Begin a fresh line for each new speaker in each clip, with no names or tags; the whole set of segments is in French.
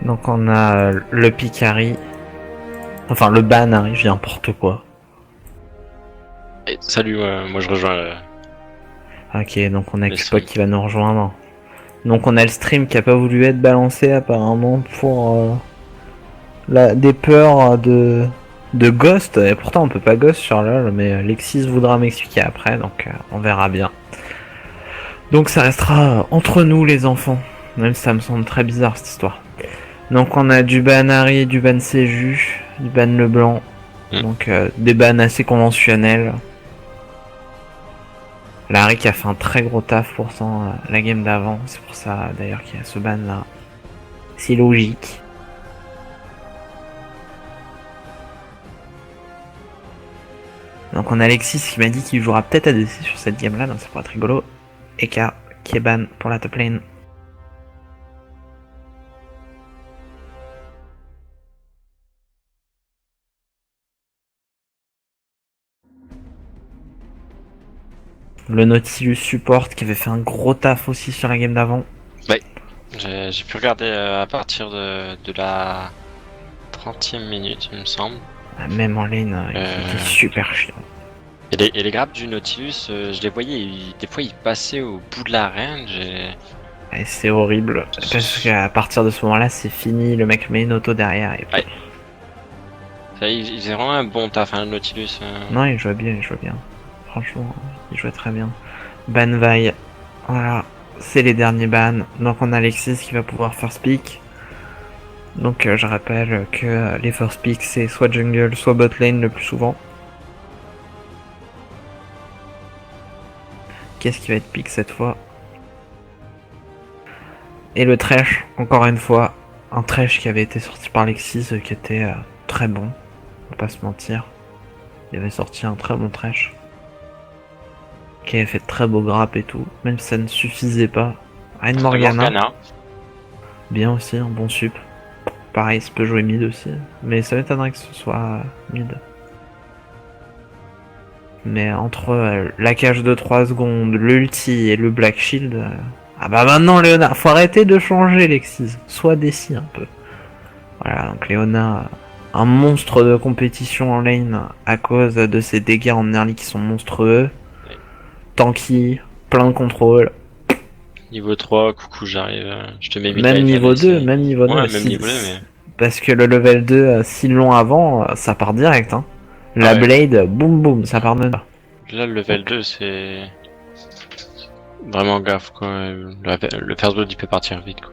Donc on a le Picari, enfin le ban arrive, je dis n'importe quoi.
Et salut, moi je rejoins
Ok, donc on a Xpot qui va nous rejoindre. Donc on a le stream qui a pas voulu être balancé apparemment pour des peurs de Ghost. Et pourtant on peut pas Ghost sur LoL, mais Lexis voudra m'expliquer après, donc on verra bien. Donc ça restera entre nous les enfants, même si ça me semble très bizarre cette histoire. Donc on a du ban Harry, du ban Seju, du ban Leblanc, donc des bans assez conventionnels. Larry qui a fait un très gros taf pourtant la game d'avant, c'est pour ça d'ailleurs qu'il y a ce ban là. C'est logique. Donc on a Alexis qui m'a dit qu'il jouera peut-être ADC sur cette game là, donc ça pourrait être rigolo. Eka qui est ban pour la top lane. Le Nautilus support qui avait fait un gros taf aussi sur la game d'avant.
Ouais, j'ai pu regarder à partir de la 30e minute, il me semble.
Même en lane, il était super chiant.
Et les grappes du Nautilus, je les voyais, des fois ils passaient au bout de la range
et c'est horrible, parce qu'à partir de ce moment-là, c'est fini, le mec met une auto derrière. Et...
ouais. Ça, il faisait vraiment un bon taf, hein, le Nautilus.
Non, il jouait bien, Franchement, il jouait très bien. Ban Vi, voilà, c'est les derniers bans. Donc on a Alexis qui va pouvoir first pick. Donc je rappelle que les first pick c'est soit jungle, soit bot lane le plus souvent. Qu'est-ce qui va être pick cette fois? Et le Thresh, encore une fois, un Thresh qui avait été sorti par Alexis qui était très bon, on va pas se mentir. Il avait sorti un très bon Thresh. Qui avait fait de très beaux grappes et tout, même si ça ne suffisait pas. Reine Morgana. Bien aussi, un bon sup. Pareil, ça peut jouer mid aussi, mais ça m'étonnerait que ce soit mid. Mais entre la cage de 3 secondes, l'ulti et le Black Shield... ah bah maintenant Léona, faut arrêter de changer Lexis, sois décis un peu. Voilà, donc Léona, un monstre de compétition en lane à cause de ses dégâts en early qui sont monstrueux. Tanky, plein de contrôle.
Niveau 3, coucou, j'arrive, je te mets
même niveau 2, même niveau 2,
ouais, même niveau 2, mais...
Parce que le level 2, s'ils l'ont avant, ça part direct, hein. La Blade, boum boum, ça part de là.
Là, le level 2, c'est... vraiment gaffe, quoi. Le first blood, il peut partir vite, quoi.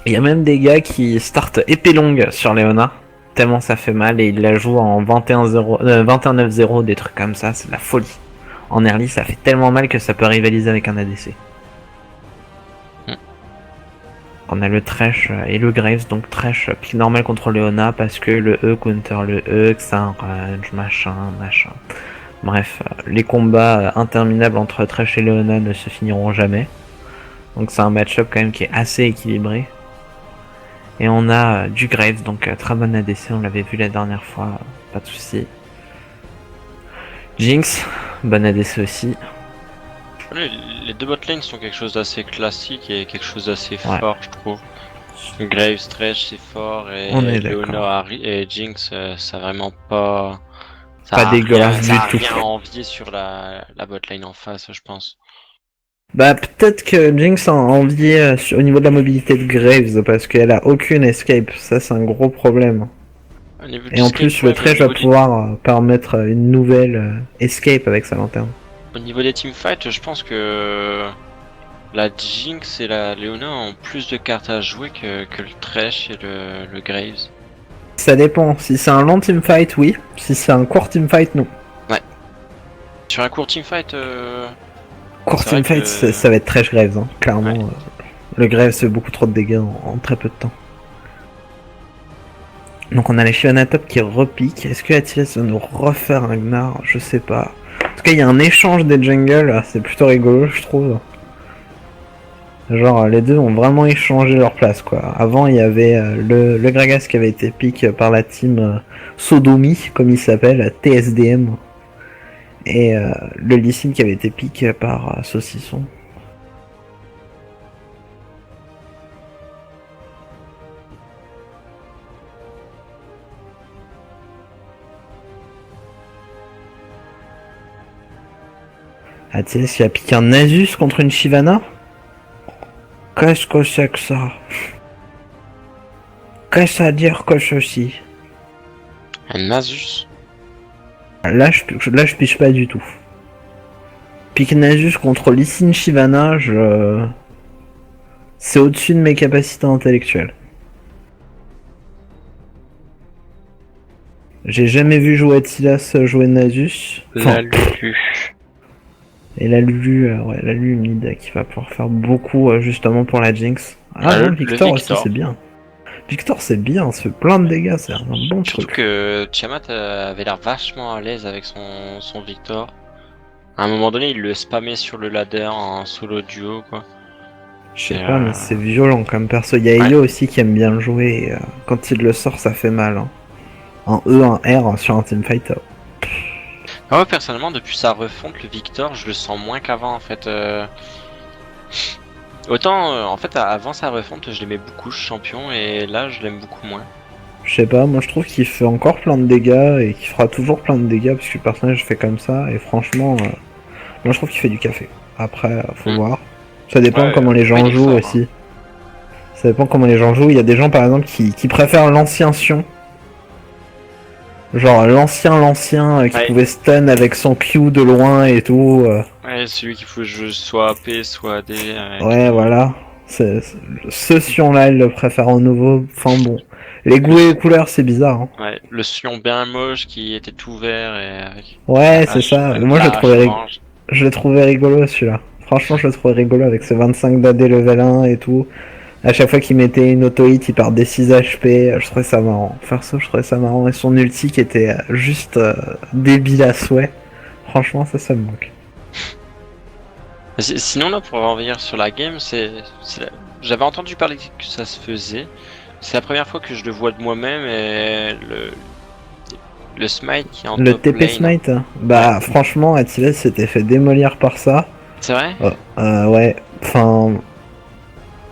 Il y a même des gars qui startent épée longue sur Léona, tellement ça fait mal, et ils la jouent en 21-9-0, des trucs comme ça, c'est de la folie. En early, ça fait tellement mal que ça peut rivaliser avec un ADC. On a le Thresh et le Graves, donc Thresh pick normal contre Leona parce que le E counter le E, que ça un range, machin. Bref, les combats interminables entre Thresh et Leona ne se finiront jamais. Donc c'est un match-up quand même qui est assez équilibré. Et on a du Graves, donc très bonne ADC, on l'avait vu la dernière fois, pas de soucis. Jinx, bonne ADC aussi.
Les deux botlane sont quelque chose d'assez classique et quelque chose d'assez fort, je trouve. Graves, Thresh, c'est fort, et Leona et Jinx, ça a vraiment pas...
Pas dégueulasse du tout.
Ça a rien à envier sur la botlane en face, je pense.
Bah peut-être que Jinx a envie au niveau de la mobilité de Graves, parce qu'elle a aucune escape, ça c'est un gros problème. Et en plus le Thresh va pouvoir permettre une nouvelle escape avec sa lanterne.
Au niveau des teamfights, je pense que la Jinx et la Leona ont plus de cartes à jouer que le Thresh et le Graves.
Ça dépend, si c'est un long teamfight, oui. Si c'est un court teamfight, non.
Ouais. Sur un court teamfight...
Court teamfight, ça va être Thresh Graves, hein. Clairement. Ouais. Le Graves fait beaucoup trop de dégâts en très peu de temps. Donc on a les Shyvana top qui repiquent. Est-ce que Attilas va nous refaire un Gnar? Je sais pas. En tout cas, il y a un échange des jungles, c'est plutôt rigolo, je trouve. Genre, les deux ont vraiment échangé leur place, quoi. Avant, il y avait le Gragas qui avait été pick par la team Sodomi, comme il s'appelle, TSDM. Et le Lee Sin qui avait été pick par Saucisson. Attilas qui a piqué un Nasus contre une Shyvana. Qu'est-ce que c'est que ça? Qu'est-ce à dire que ceci?
Un Nasus?
Là, je piche pas du tout. Pique Nasus contre Lee Sin Shyvana, c'est au-dessus de mes capacités intellectuelles. J'ai jamais vu jouer Attilas jouer Nasus.
La Lulu.
Et la Lulu, ouais, la Lulu mid qui va pouvoir faire beaucoup justement pour la Jinx. Ah non, Victor aussi c'est bien. Victor c'est bien, ça fait plein de dégâts, c'est un bon truc.
Surtout que Tiamat avait l'air vachement à l'aise avec son Victor. À un moment donné, il le spammait sur le ladder en solo duo, quoi.
Je sais pas, mais c'est violent comme perso. Il y a Elio aussi qui aime bien le jouer. Et, quand il le sort, ça fait mal. Hein. Un E, un R sur un teamfight.
Moi personnellement, depuis sa refonte, le Victor, je le sens moins qu'avant en fait. Autant, en fait, avant sa refonte, je l'aimais beaucoup ce champion, et là, je l'aime beaucoup moins.
Je sais pas, moi je trouve qu'il fait encore plein de dégâts et qu'il fera toujours plein de dégâts parce que le personnage fait comme ça. Et franchement, moi je trouve qu'il fait du café. Après, faut voir. Ça dépend comment les gens jouent aussi. Ça dépend comment les gens jouent. Il y a des gens par exemple qui préfèrent l'ancien Sion. Genre l'ancien qui pouvait stun avec son Q de loin et tout.
Ouais, celui qu'il faut jouer soit AP, soit AD.
Ouais, voilà. Ce Sion-là, il le préfère au nouveau. Enfin bon. Les goûts et les couleurs, c'est bizarre. Hein.
Ouais, le Sion bien moche qui était tout vert et avec...
Ouais, c'est ça. Moi, je l'ai trouvé rigolo celui-là. Franchement, je le trouvais rigolo avec ses 25 d'AD level 1 et tout. À chaque fois qu'il mettait une auto-hit, il part des 6 HP. Je trouvais ça marrant. Perso, je trouvais ça marrant. Et son ulti qui était juste débile à souhait. Franchement, ça me manque.
Sinon, là, pour revenir sur la game, j'avais entendu parler que ça se faisait. C'est la première fois que je le vois de moi-même, et le smite qui est en
le
top
TP
lane.
Smite, bah franchement, Attilas s'était fait démolir par ça.
C'est vrai?
Ouais, enfin...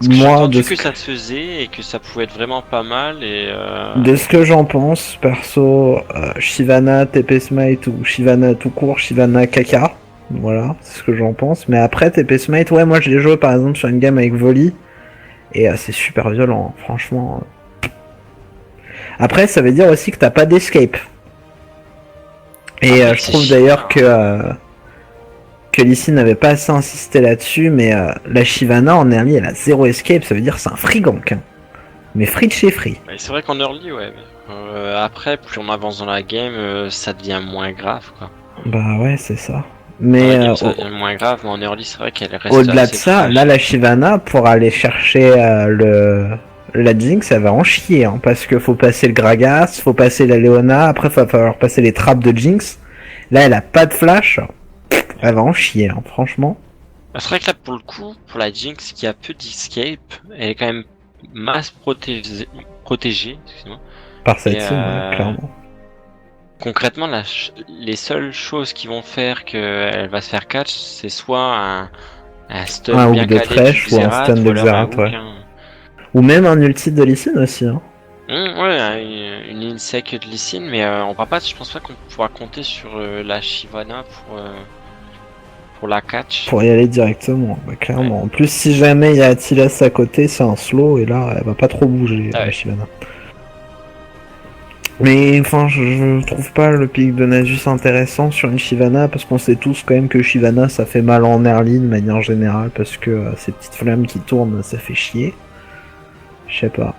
J'ai entendu que ça se faisait et que ça pouvait être vraiment pas mal, et...
De ce que j'en pense, perso, Shyvana TP Smite ou Shyvana tout court, Shyvana Kaka. Voilà, c'est ce que j'en pense. Mais après, TP Smite, ouais, moi je l'ai joué par exemple sur une game avec Volley. Et c'est super violent, franchement. Après, ça veut dire aussi que t'as pas d'escape. Et je trouve d'ailleurs que Lee Sin n'avait pas assez insisté là-dessus, mais la Shyvana en early, elle a 0 escape, ça veut dire que c'est un free gank. Hein. Mais free de chez free.
C'est vrai qu'en early, ouais. Mais, après, plus on avance dans la game, ça devient moins grave, quoi.
Bah ouais, c'est ça. Mais
ça devient moins grave, mais en early, c'est vrai qu'elle reste.
Au-delà de ça, là, la Shyvana, pour aller chercher la Jinx, ça va en chier, hein, parce que faut passer le Gragas, faut passer la Leona, après, il va falloir passer les trappes de Jinx. Là, elle a pas de flash, elle va en chier, hein, franchement.
C'est vrai que là, pour le coup, pour la Jinx qui a peu d'escape, elle est quand même masse protégée, excuse-moi.
Par cette team, clairement.
Concrètement, les seules choses qui vont faire qu'elle va se faire catch, c'est soit un stun bien
de Thresh ou un stun de Xerath, ouais. Ou même un ulti de Lee Sin aussi. Hein.
Ouais, une ligne sec de Lee Sin, mais je pense pas qu'on pourra compter sur la Shyvana pour la catch.
Pour y aller directement, bah, clairement. Ouais. En plus, si jamais il y a Attilas à côté, c'est un slow, et là, elle va pas trop bouger, la Shyvana. Mais enfin, je trouve pas le pic de Nasus intéressant sur une Shyvana, parce qu'on sait tous quand même que Shyvana ça fait mal en early de manière générale, parce que ces petites flammes qui tournent, ça fait chier. Je sais pas.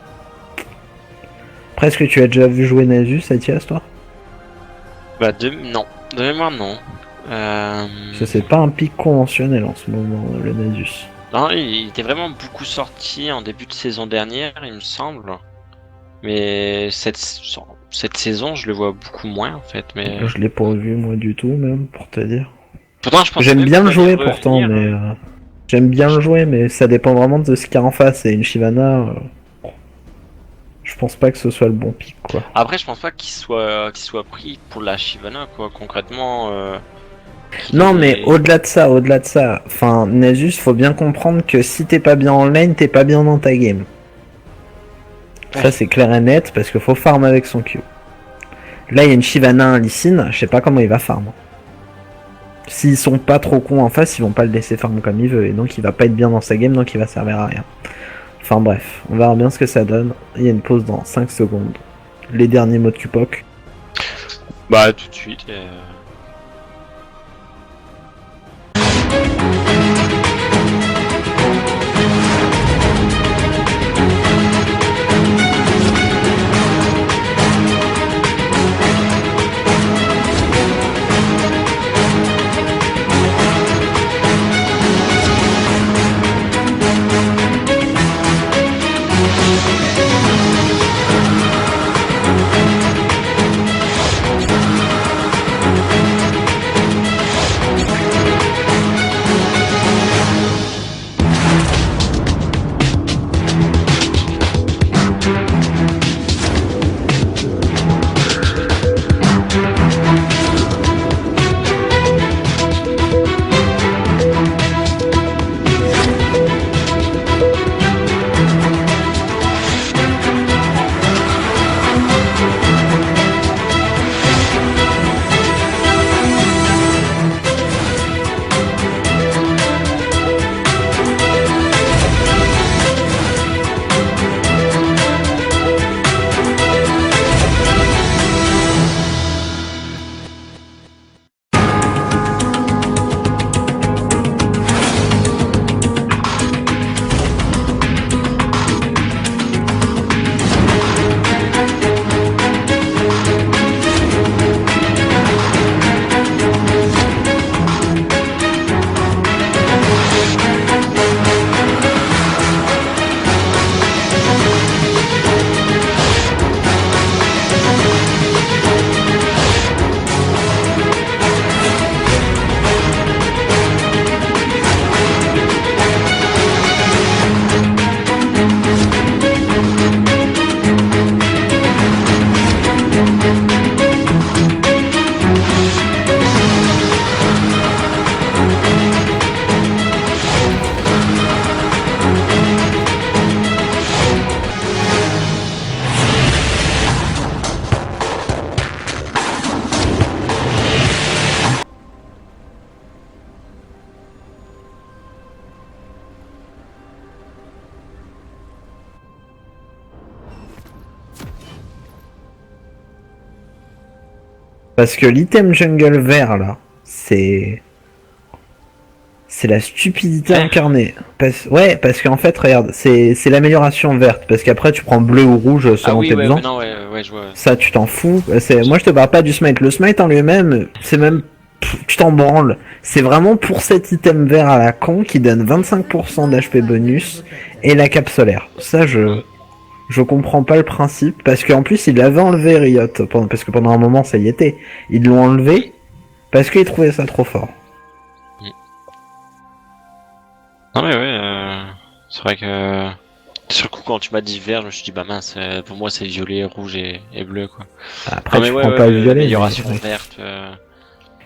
Après, est-ce que tu as déjà vu jouer Nasus, Athias, toi?
Bah, non. De mémoire, non.
C'est pas un pic conventionnel en ce moment, le Nasus.
Non, il était vraiment beaucoup sorti en début de saison dernière, il me semble. Mais cette saison, je le vois beaucoup moins en fait. Mais
je l'ai pas vu moi du tout, même pour te dire.
Pourtant, je pense.
J'aime bien le jouer pourtant, mais j'aime bien le jouer, mais ça dépend vraiment de ce qu'il y a en face. Et une Shyvana, je pense pas que ce soit le bon pic, quoi.
Après, je pense pas qu'il soit pris pour la Shyvana, quoi. Concrètement.
Non, mais au-delà de ça, enfin, Nasus, faut bien comprendre que si t'es pas bien en lane, t'es pas bien dans ta game. Ça c'est clair et net parce qu'il faut farm avec son Q. Là il y a une Shyvana, un Lee Sin, je sais pas comment il va farm. S'ils sont pas trop cons en face, ils vont pas le laisser farm comme il veut et donc il va pas être bien dans sa game, donc il va servir à rien. Enfin bref, on verra bien ce que ça donne. Il y a une pause dans 5 secondes. Les derniers mots de Cupok.
Bah tout de suite.
Parce que l'item jungle vert là, c'est la stupidité incarnée. Parce qu'en fait, regarde, c'est l'amélioration verte. Parce qu'après, tu prends bleu ou rouge selon tes besoins.
Ouais, je vois.
Ça, tu t'en fous. Moi, je te parle pas du smite. Le smite en lui-même, c'est même tu t'en branles. C'est vraiment pour cet item vert à la con qui donne 25% d'HP bonus et la cape solaire. Ça, je comprends pas le principe, parce qu'en plus, il l'avait enlevé, Riot, parce que pendant un moment, ça y était. Ils l'ont enlevé, parce qu'ils trouvaient ça trop fort.
Non mais ouais, c'est vrai que... Sur le coup, quand tu m'as dit vert, je me suis dit, bah mince, pour moi c'est violet, rouge et bleu, quoi.
Après, tu prends pas le violet.
L'amélioration verte...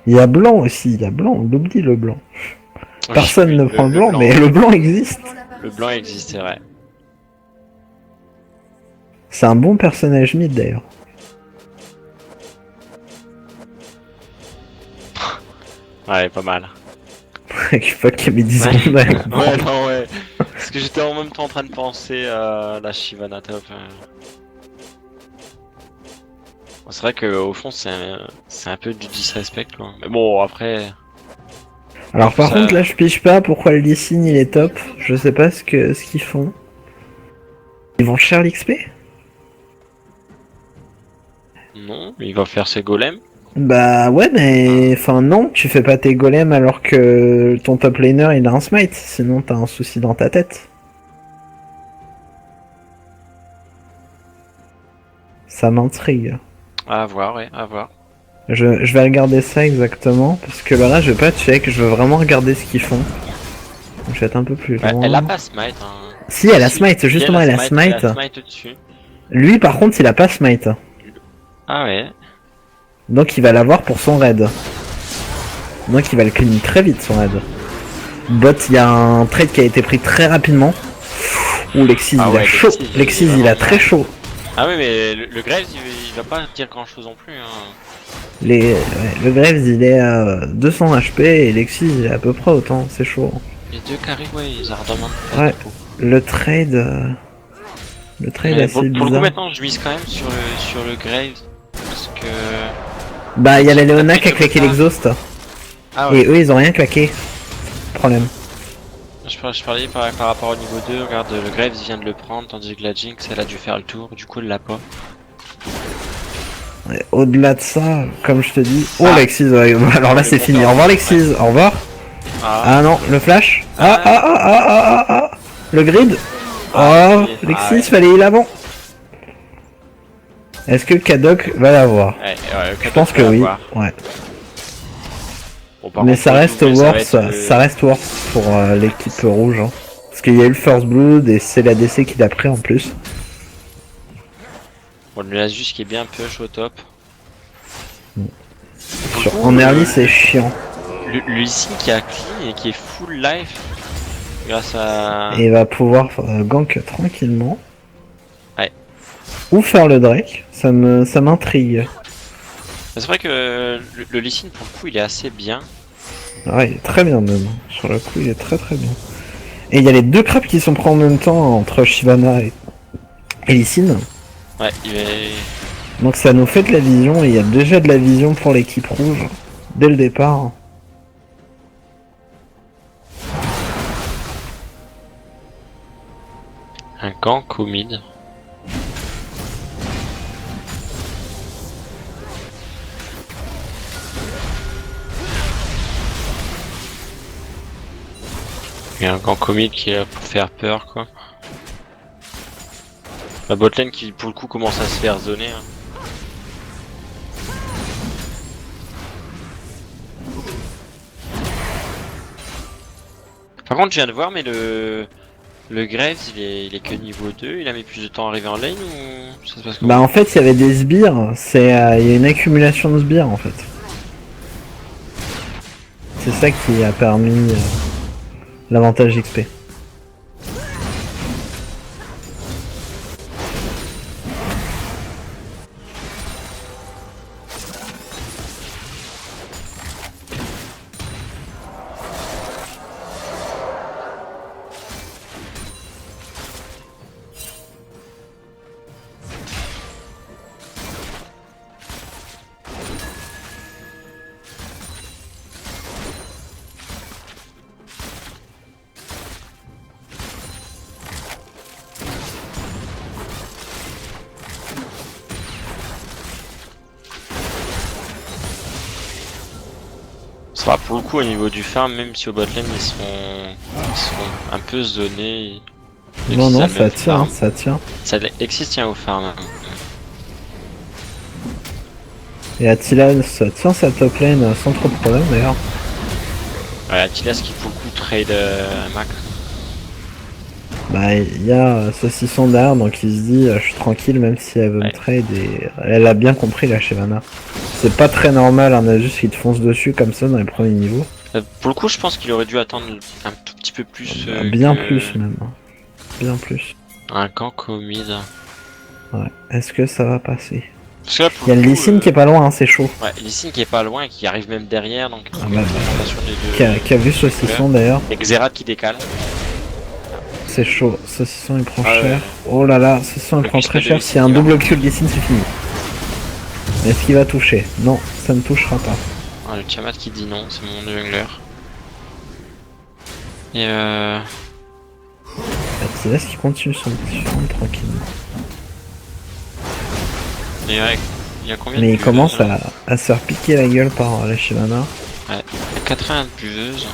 Il y a blanc aussi, il y a blanc, on oublie le blanc. Personne ne prend le blanc, mais le blanc existe.
Le blanc existe, c'est vrai.
C'est un bon personnage mid d'ailleurs.
Ouais, pas mal.
Fuck, qui a mis 10 secondes.
Ouais, non, ouais. Parce que j'étais en même temps en train de penser à la Shyvana top. C'est vrai qu'au fond, c'est un peu du disrespect, quoi. Mais bon, après...
Alors par contre, là, je pige pas pourquoi le Lee Sin, il est top. Je sais pas ce qu'ils font. Ils vont cher l'XP?
Non, il va faire ses golems.
Bah ouais, mais enfin non, tu fais pas tes golems alors que ton top laner il a un smite, sinon t'as un souci dans ta tête. Ça m'intrigue.
À voir, ouais, à voir.
Je vais regarder ça exactement, parce que là je vais pas check, je veux vraiment regarder ce qu'ils font. Je vais être un peu plus loin.
Elle a pas smite. Hein.
Si, elle a smite, justement elle a smite.
Dessus.
Lui par contre il a pas smite.
Ah ouais.
Donc il va l'avoir pour son raid. Donc il va le clean très vite son raid. Bot, il y a un trade qui a été pris très rapidement. Ouh, Lexis il a chaud. Lexis il a très chaud.
Ah oui, mais le Graves il va pas dire grand chose non plus. Hein.
Le Graves il est à 200 HP et Lexis il est à peu près autant, c'est chaud.
Les deux carrés, ouais, ils redemandent.
Ouais, le trade. Le trade est assez bizarre.
Pour le coup, maintenant je mise quand même sur le Graves. Parce que.
Bah, il y a la Leona qui a claqué l'exhaust.
Ah ouais.
Et eux ils ont rien claqué. Problème.
Je parlais par rapport au niveau 2, regarde, le Graves vient de le prendre, tandis que la Jinx elle a dû faire le tour, du coup elle l'a pas.
Au-delà de ça, comme je te dis... Oh Lexis, alors là c'est fini, au revoir Lexis, au revoir. Ah non, le flash. Le grid. Oh, Lexis, fallait il avant. Est-ce que Kadok va l'avoir? Je pense que oui, ouais. Bon, mais ça reste worse, ça reste worse pour l'équipe rouge. Hein. Parce qu'il y a eu le First Blood et c'est la DC qui l'a pris en plus.
Bon, le Nasus qui est bien push au top.
En early c'est chiant.
Le ici qui a clean et qui est full life grâce à...
Et il va pouvoir gank tranquillement.
Ouais.
Ou faire le Drake, ça m'intrigue.
C'est vrai que le Lee Sin pour le coup il est assez bien.
Ouais, il est très bien même. Sur le coup il est très très bien. Et il y a les deux crabes qui sont pris en même temps entre Shyvana et Lee Sin.
Ouais, il est...
Donc ça nous fait de la vision et il y a déjà de la vision pour l'équipe rouge dès le départ.
Un gank au mid. Il y a un gank au mid qui est là pour faire peur quoi. La botlane qui pour le coup commence à se faire zoner. Hein. Par contre je viens de voir mais le Graves il est que niveau 2, il a mis plus de temps à arriver en lane ou ça se passe comment?
Bah en fait il y avait des sbires, il y a une accumulation de sbires en fait. C'est ça qui a permis l'avantage XP.
Ça va, pour le coup, au niveau du farm, même si au botlane ils sont un peu zonés.
Non, ça tient, ça tient.
Ça existe, tient au farm.
Et Attila, ça tient sa top lane sans trop de problème d'ailleurs.
Ouais, Attila qui beaucoup trade Mac.
Bah, il y a Saucisson derrière, donc il se dit je suis tranquille même si elle veut me trade, et elle a bien compris la Shyvana. C'est pas très normal un Asus qui te fonce dessus comme ça dans les premiers niveaux.
Pour le coup, je pense qu'il aurait dû attendre un tout petit peu plus.
Bien plus même. Bien plus.
Un gank au mid.
Ouais. Est-ce que ça va passer?
Là,
il y a le Lee Sin qui est pas loin, hein, c'est chaud.
Ouais, Lee Sin qui est pas loin et qui arrive même derrière, donc
qui a vu Saucisson d'ailleurs.
Et Xerath qui décale.
C'est chaud, Saucisson il prend cher. Oh là là, Saucisson il prend très cher. S'il y a un double kill Lee Sin, c'est fini. Est-ce qu'il va toucher? Non, ça ne touchera pas.
Ah, le Tiamat qui dit non, c'est mon jungler. Et
Attilas qui continue son petit farm tranquillement.
Et ouais, il y a combien
mais il commence à se faire piquer la gueule par la Shyvana.
Ouais, il y a 80 buveuses.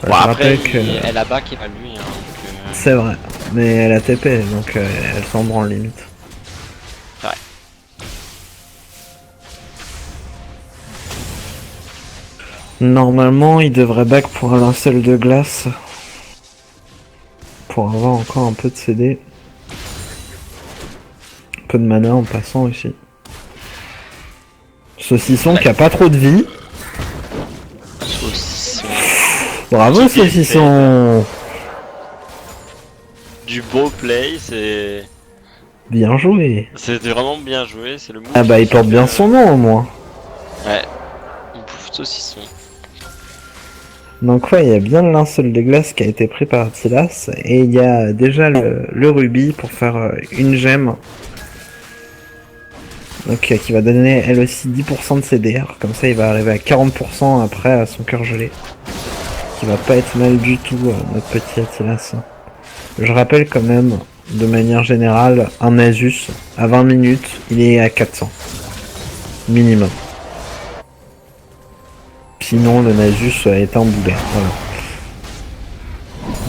Bon, après
elle a back et pas lui. Hein,
c'est vrai, mais elle a TP donc elle s'en branle limite.
Ouais.
Normalement, il devrait back pour un linceul de glace. Pour avoir encore un peu de CD. Un peu de mana en passant aussi. Saucisson qui a pas trop de vie.
Saucisson.
Bravo Saucisson.
Du beau play, c'est...
Bien joué.
C'était vraiment bien joué, c'est le move.
Ah bah il porte bien son nom au moins.
Ouais. Bouffe Saucisson.
Donc ouais, il y a bien le linceul de glace qui a été pris par Attilas. Et il y a déjà le rubis pour faire une gemme. Donc qui va donner elle aussi 10% de CDR. Comme ça il va arriver à 40% après à son cœur gelé. Qui va pas être mal du tout notre petit Attilas. Je rappelle quand même, de manière générale, un Asus à 20 minutes, il est à 400. Minimum. Sinon le Nasus est un boulet. Voilà.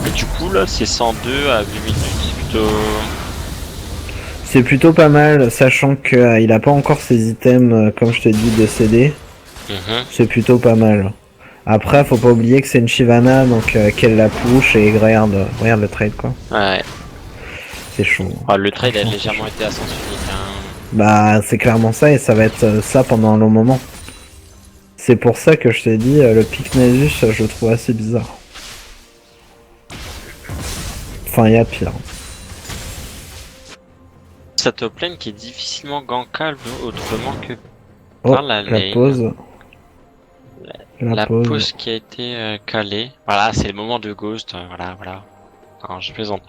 Et du coup là c'est 102 à 8 minutes,
c'est plutôt pas mal, sachant qu'il a pas encore ses items, comme je te dis, de CD. C'est plutôt pas mal. Après, faut pas oublier que c'est une Shyvana, donc qu'elle la push et regarde le trade quoi.
Ouais.
C'est chaud.
Ah, le trade a légèrement été à sens unique. Hein.
Bah, c'est clairement ça, et ça va être ça pendant un long moment. C'est pour ça que je t'ai dit, le pick Nasus, je le trouve assez bizarre. Enfin, il y a pire.
Sa top lane qui est difficilement gankable autrement que
par la pause.
La pause qui a été calée. Voilà, c'est le moment de Ghost. Voilà. Non, je plaisante.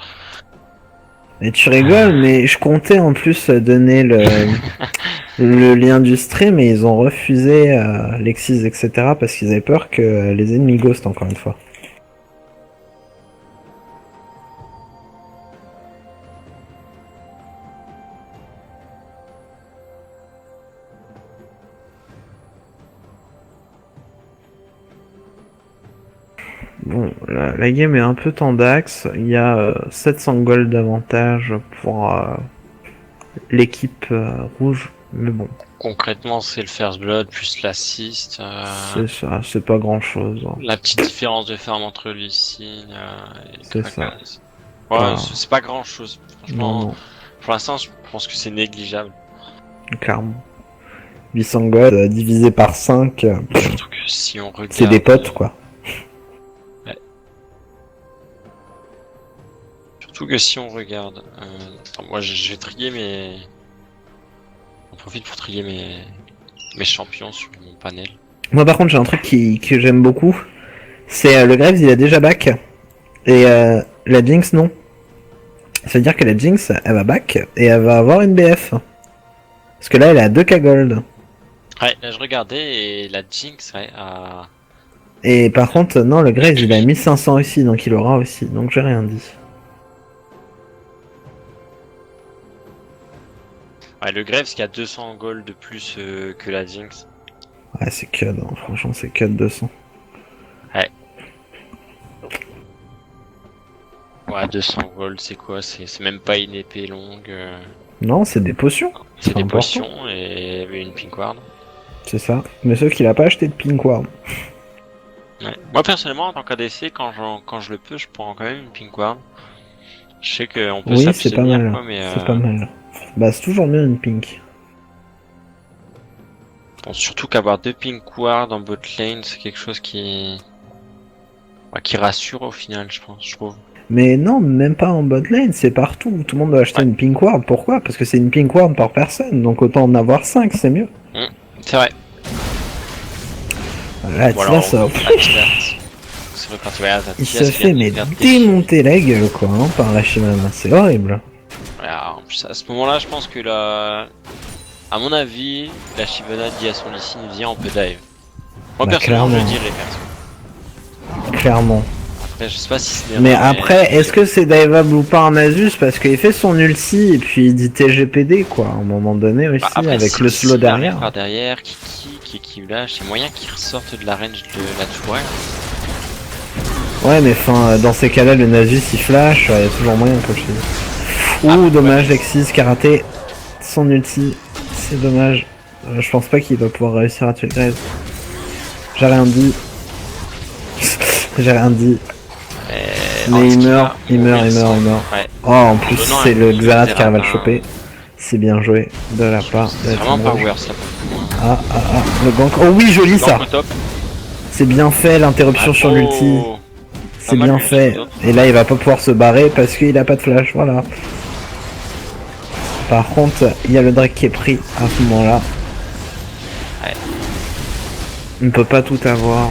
Et tu rigoles, mais je comptais en plus donner le lien du stream et ils ont refusé Lexis, etc. parce qu'ils avaient peur que les ennemis Ghost encore une fois. Bon, la game est un peu tendax, il y a 700 gold d'avantage pour l'équipe rouge, mais bon.
Concrètement, c'est le first blood plus l'assist.
C'est ça, c'est pas grand chose. Hein.
La petite différence de farm entre Lee Sin
c'est ça.
Ouais, c'est pas grand chose. Franchement,
non.
Pour l'instant, je pense que c'est négligeable.
Clairement. 800 gold divisé par 5.
Surtout que si on regarde.
C'est des potes quoi.
Surtout que si on regarde, moi je vais trier mes... On profite pour trier mes champions sur mon panel.
Moi par contre j'ai un truc que j'aime beaucoup, c'est le Graves il a déjà back, et la Jinx non. Ça veut dire que la Jinx elle va back, et elle va avoir une BF. Parce que là elle est à 2k gold.
Ouais, là je regardais, et la Jinx ouais, à...
Et par contre non, le Graves il a 1500 aussi, donc il aura aussi, donc j'ai rien dit.
Ouais, le Graves qui a 200 gold de plus que la Jinx.
Ouais, c'est cut, hein. Franchement, c'est cut 200.
Ouais. Ouais, 200 volts, c'est quoi? C'est même pas une épée longue.
Non, c'est des potions.
C'est des
important.
potions et une pink ward.
C'est ça. Mais sauf qu'il a pas acheté de pink ward.
Ouais. Moi personnellement, en tant qu'ADC, quand je le peux, je prends quand même une pink ward. Je sais qu'on peut
oui, c'est pas mal.
quoi, mais
c'est pas mal. Bah, c'est toujours bien une pink.
Bon, surtout qu'avoir 2 pink ward en bot lane, c'est quelque chose qui rassure au final, je trouve.
Mais non, même pas en bot lane, c'est partout. Tout le monde doit acheter une pink ward. Pourquoi? Parce que c'est une pink ward par personne. Donc autant en avoir 5, c'est mieux.
C'est vrai.
Là, voilà, ça... Il se fait mais démonter la gueule, quoi, hein, par la Shyvana. C'est horrible.
Alors, à ce moment-là, je pense que à mon avis, la Shyvana dit à son Lee Sin, viens, on peut dive. Moi,
bah,
personnellement, je dirais perso.
Clairement.
Après, je sais pas si c'est...
Mais après, est-ce que c'est diveable ou pas en Nasus? Parce qu'il fait son ulti et puis il dit TGPD, quoi, à un moment donné aussi, après, avec le slow derrière.
Par derrière, qui lâche, c'est moyen qu'il ressorte de la range de la tourelle.
Ouais, mais enfin, dans ces cas-là, le Nasus il flash, il y a toujours moyen, comme je dis. Ouh, dommage, Lexis qui a raté son ulti. C'est dommage. Je pense pas qu'il va pouvoir réussir à tuer Graves. J'ai rien dit. J'ai rien dit. Mais il meurt. Ouais. Oh, en plus, c'est le Xerath qui arrive à le choper. C'est bien joué de la part de
C'est vraiment pas worse là.
Ah, le gank. Oh oui, joli ça. C'est bien fait, l'interruption sur l'ulti. C'est bien fait. Et là, il va pas pouvoir se barrer parce qu'il a pas de flash. Voilà. Par contre, il y a le Drake qui est pris à ce moment-là.
Ouais.
On ne peut pas tout avoir.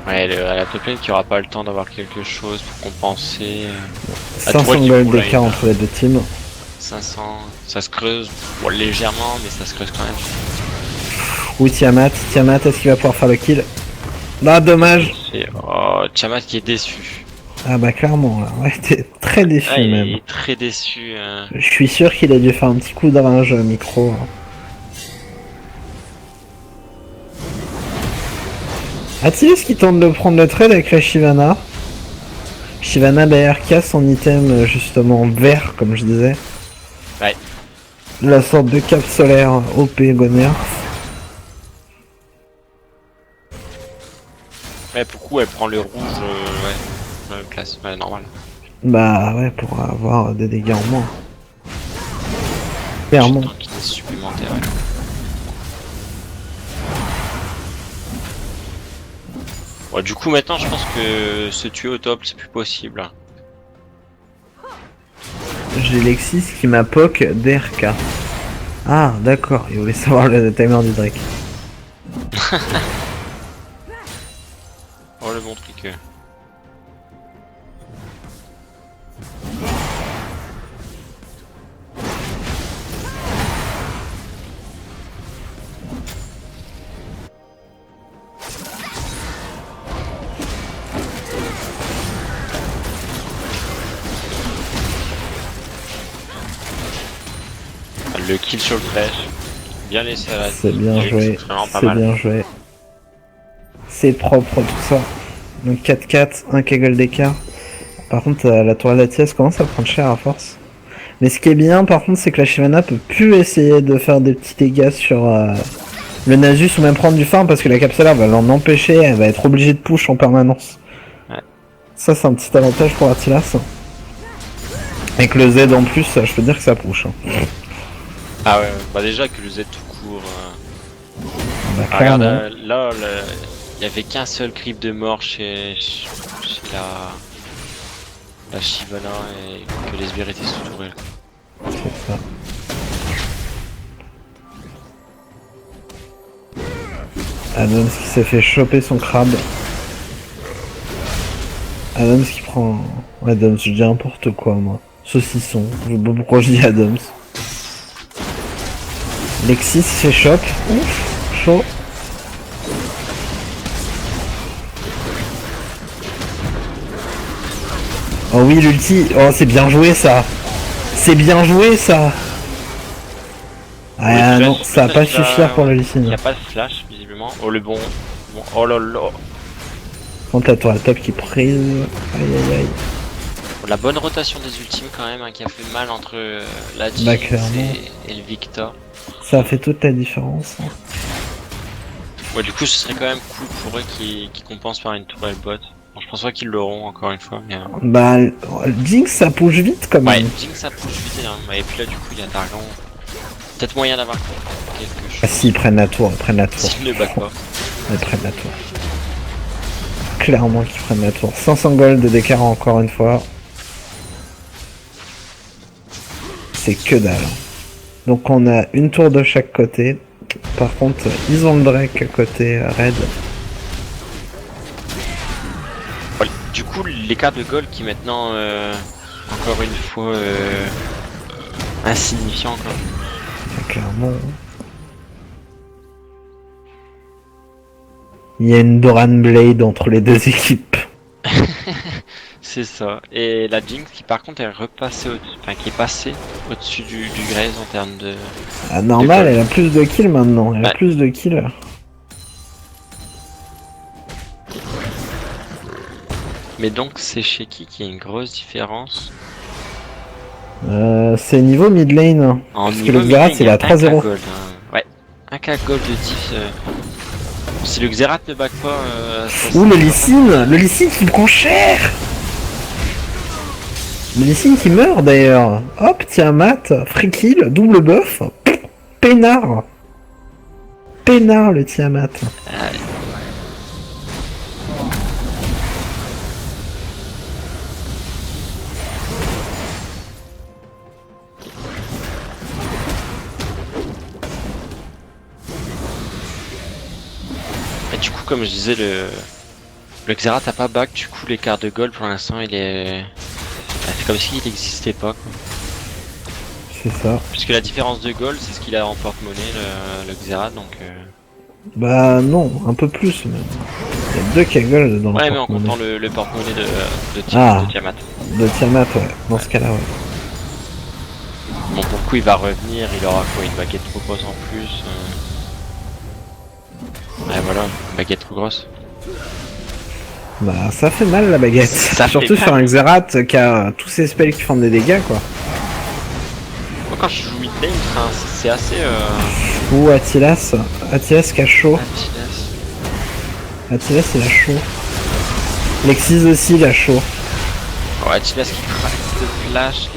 Ouais, à la top lane qui aura pas le temps d'avoir quelque chose pour compenser.
500 gold d'écart entre les deux teams.
500, ça se creuse légèrement, mais ça se creuse quand même.
Oui, Tiamat, est-ce qu'il va pouvoir faire le kill? Bah, dommage.
Oh, Tiamat qui est déçu.
Ah bah clairement, là. Ouais, t'es très déçu même.
Il est très déçu.
Je suis sûr qu'il a dû faire un petit coup de range micro. Atilius qui tente de prendre le trade avec la Shyvana. Shyvana d'ailleurs casse son item justement vert comme je disais.
Ouais.
La sorte de cap solaire OP Goner.
Ouais, pourquoi elle prend le rouge classe, normal.
Bah ouais, pour avoir des dégâts en moins. Clairement.
Supplémentaire. Ouais, du coup maintenant je pense que se tuer au top c'est plus possible.
J'ai Lexis qui m'a poke DRK. Ah d'accord, il voulait savoir le timer du Drake.
Oh le bon truc. Le kill sur le trash, bien laissé à la...
C'est bien joué, c'est bien joué. C'est propre tout ça. Donc 4-4, 1 kegel d'écart. Par contre la tourelle d'Atias commence à prendre cher à force. Mais ce qui est bien par contre c'est que la Shyvana peut plus essayer de faire des petits dégâts sur le Nasus ou même prendre du farm parce que la capsulaire va l'en empêcher, elle va être obligée de push en permanence.
Ouais.
Ça c'est un petit avantage pour Atilas. Avec le Z en plus, je peux dire que ça push.
Ah ouais, bah déjà que le Z tout court.
Bah,
regarde, là, il y avait qu'un seul creep de mort chez la Shyvana et que les sbires étaient sous tourelle.
C'est ça. Adams qui s'est fait choper son crabe. Adams qui prend... Adams, je dis n'importe quoi moi. Saucisson, je sais pas pourquoi je dis Adams. Lexis fait chop. Ouf, chaud. Oh oui, l'ulti. Oh, c'est bien joué ça. C'est bien joué ça. Ah non, ça va pas suffire pour le Lee Sin.
Il n'y a pas de flash visiblement. Oh le bon. Oh là là.
Quand la tour à top qui prise. Aïe aïe aïe.
La bonne rotation des ultimes quand même, hein, qui a fait mal entre la Jinx et le Victor.
Ça fait toute la différence. Hein.
Ouais, du coup ce serait quand même cool pour eux qui compensent par une tourelle bot. Bon, je pense pas qu'ils l'auront encore une fois. Mais,
Bah, Jinx ça bouge vite quand même.
Ouais, Jinx ça bouge vite. Hein. Et puis là du coup il y a Targon. Peut-être moyen d'avoir quelque chose.
Ah si, ils prennent la tour, ils prennent la tour.
S'ils ne battent pas.
Ils prennent la tour. Clairement qu'ils prennent la tour. 500 gold d'écart encore une fois. C'est que dalle. Donc on a une tour de chaque côté. Par contre, ils ont le Drake côté Red.
Du coup, l'écart de gold qui est maintenant, encore une fois, insignifiant quoi.
Clairement. Il y a une Doran Blade entre les deux équipes.
C'est ça. Et la Jinx qui par contre est repassée qui est passée au-dessus du Graves en termes de...
Ah, normal, elle a plus de kills maintenant. Elle a plus de kills.
Mais donc c'est chez qui qu'il y a une grosse différence?
C'est niveau mid lane. Parce que le Xerath il a 3-0.
Hein. Ouais, 1k gold de diff. Si le Xerath ne back pas...
Ouh, le Lee Sin qui prend cher. Le Lee Sin qui meurt d'ailleurs. Hop, Tiamat, free kill, double buff. Peinard. Peinard le Tiamat.
Et du coup, comme je disais, le Xerath a pas back, du coup l'écart de gold pour l'instant il est... C'est comme s'il n'existait pas quoi.
C'est ça.
Puisque la différence de gold c'est ce qu'il a en porte-monnaie le Xerath donc...
Bah non, un peu plus même. Il y a 2 K-Gold dans le porte-monnaie.
Ouais mais en comptant le porte-monnaie de Tiamat.
De Tiamat ouais, dans ce cas là ouais.
Bon pour le coup il va revenir, il aura quoi, une baguette trop grosse en plus. Ouais voilà, une baguette trop grosse.
Bah ça fait mal la baguette, surtout sur un Xerath qui a tous ses spells qui font des dégâts quoi.
Moi quand je joue mid lane, c'est assez...
Ou Attilas qui a chaud. Attilas il a chaud. Lexis aussi il a chaud.
Oh, Attilas qui craque de flash,